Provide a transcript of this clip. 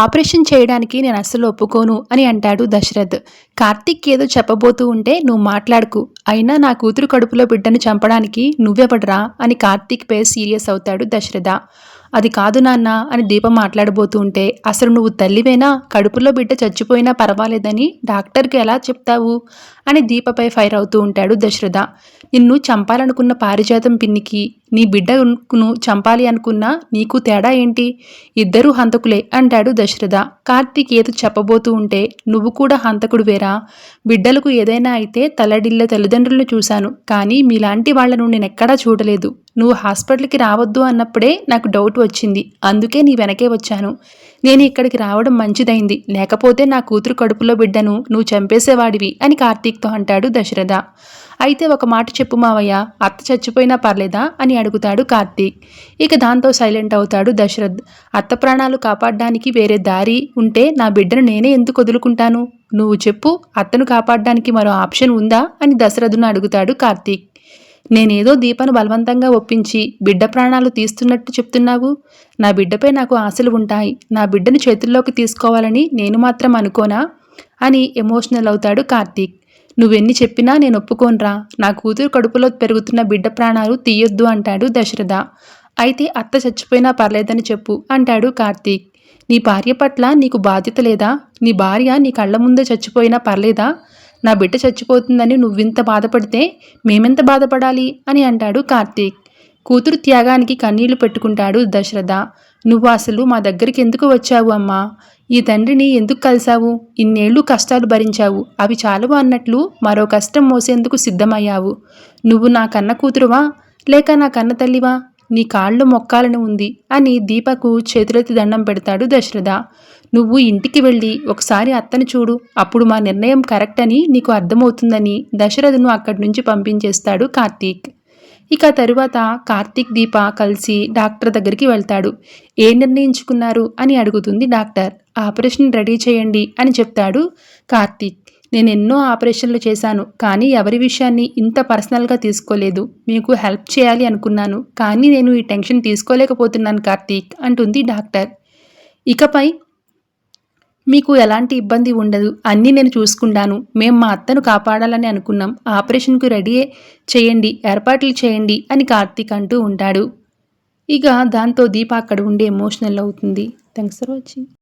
Operation చేయడానికి నేను అస్సలు ఒప్పుకోను అని అంటాడు దశరథ్. కార్తీక్ ఏదో చెప్పబోతూ ఉంటే నువ్వు మాట్లాడుకు, అయినా నా కూతురు కడుపులో బిడ్డను చంపడానికి నువ్వెవడరా అని కార్తీక్ పై సీరియస్ అవుతాడు దశరథ. అది కాదు నాన్న అని దీప మాట్లాడబోతూ ఉంటే, అసలు నువ్వు తల్లివేనా? కడుపులో బిడ్డ చచ్చిపోయినా పర్వాలేదని డాక్టర్కి ఎలా చెప్తావు అని దీపపై ఫైర్ అవుతూ ఉంటాడు దశరథ. నిన్ను చంపాలనుకున్న పారిజాతం పిన్నికి నీ బిడ్డను చంపాలి అనుకున్నా నీకు తేడా ఏంటి? ఇద్దరూ హంతకులే అంటాడు దశరథ. కార్తీక్ ఏదో చెప్పబోతూ ఉంటే, నువ్వు కూడా హంతకుడు వేరా? బిడ్డలకు ఏదైనా అయితే తల్లడిల్ల తల్లిదండ్రులను చూశాను, కానీ మీలాంటి వాళ్లను నేనెక్కడా చూడలేదు. నువ్వు హాస్పిటల్కి రావద్దు అన్నప్పుడే నాకు డౌట్ వచ్చింది, అందుకే నీ వెనకే వచ్చాను. నేను ఇక్కడికి రావడం మంచిదైంది, లేకపోతే నా కూతురు కడుపులో బిడ్డను నువ్వు చంపేసేవాడివి అని కార్తీక్తో అంటాడు దశరథ. అయితే ఒక మాట చెప్పు మావయ్య, అత్త చచ్చిపోయినా పర్లేదా అని అడుగుతాడు కార్తీక్. ఇక దాంతో సైలెంట్ అవుతాడు దశరథ్. అత్త ప్రాణాలు కాపాడడానికి వేరే దారి ఉంటే నా బిడ్డను నేనే ఎందుకు వదులుకుంటాను? నువ్వు చెప్పు, అత్తను కాపాడడానికి మరో ఆప్షన్ ఉందా అని దశరథును అడుగుతాడు కార్తీక్. నేనేదో దీపను బలవంతంగా ఒప్పించి బిడ్డ ప్రాణాలు తీస్తున్నట్టు చెప్తున్నావు. నా బిడ్డపై నాకు ఆశలు ఉంటాయి, నా బిడ్డను చేతుల్లోకి తీసుకోవాలని నేను మాత్రం అనుకోనా అని ఎమోషనల్ అవుతాడు కార్తీక్. నువ్వెన్ని చెప్పినా నేను ఒప్పుకోనరా, నా కూతురు కడుపులో పెరుగుతున్న బిడ్డ ప్రాణాలు తీయొద్దు అంటాడు దశరథ. అయితే అత్త చచ్చిపోయినా పర్లేదని చెప్పు అంటాడు కార్తీక్. నీ భార్య పట్ల నీకు బాధ్యత లేదా? నీ భార్య నీ కళ్ళ ముందే చచ్చిపోయినా పర్లేదా? నా బిడ్డ చచ్చిపోతుందని నువ్వింత బాధపడితే మేమెంత బాధపడాలి అని అంటాడు కార్తీక్. కూతురు త్యాగానికి కన్నీళ్లు పెట్టుకుంటాడు దశరథ. నువ్వు అసలు మా దగ్గరికి ఎందుకు వచ్చావు అమ్మా? ఈ తండ్రిని ఎందుకు కలిశావు? ఇన్నేళ్లు కష్టాలు భరించావు, అవి చాలవు అన్నట్లు మరో కష్టం మోసేందుకు సిద్ధమయ్యావు. నువ్వు నా కన్న కూతురువా లేక నా కన్న తల్లివా? నీ కాళ్ళు మొక్కాలని ఉంది అని దీపకు చేతులెత్తి దండం పెడతాడు దశరథ. నువ్వు ఇంటికి వెళ్ళి ఒకసారి అత్తను చూడు, అప్పుడు మా నిర్ణయం కరెక్ట్ అని నీకు అర్థమవుతుందని దశరథును అక్కడి నుంచి పంపించేస్తాడు కార్తీక్. ఇక తరువాత కార్తీక్ దీప కలిసి డాక్టర్ దగ్గరికి వెళ్తాడు. ఏ నిర్ణయించుకున్నారు అని అడుగుతుంది డాక్టర్. ఆపరేషన్ రెడీ చేయండి అని చెప్తాడు కార్తీక్. నేను ఎన్నో ఆపరేషన్లు చేశాను, కానీ ఎవరి విషయాన్ని ఇంత పర్సనల్గా తీసుకోలేదు. మీకు హెల్ప్ చేయాలి అనుకున్నాను, కానీ నేను ఈ టెన్షన్ తీసుకోలేకపోతున్నాను కార్తీక్ అంటుంది డాక్టర్. ఇకపై మీకు ఎలాంటి ఇబ్బంది ఉండదు, అన్నీ నేను చూసుకుంటాను. మేం మా అత్తను కాపాడాలని అనుకున్నాం, ఆపరేషన్కు రెడీ చేయండి, ఏర్పాట్లు చేయండి అని కార్తీక్ అంటూ ఉంటాడు. ఇక దాంతో దీప అక్కడ ఉండి ఎమోషనల్ అవుతుంది. Thanks for watching.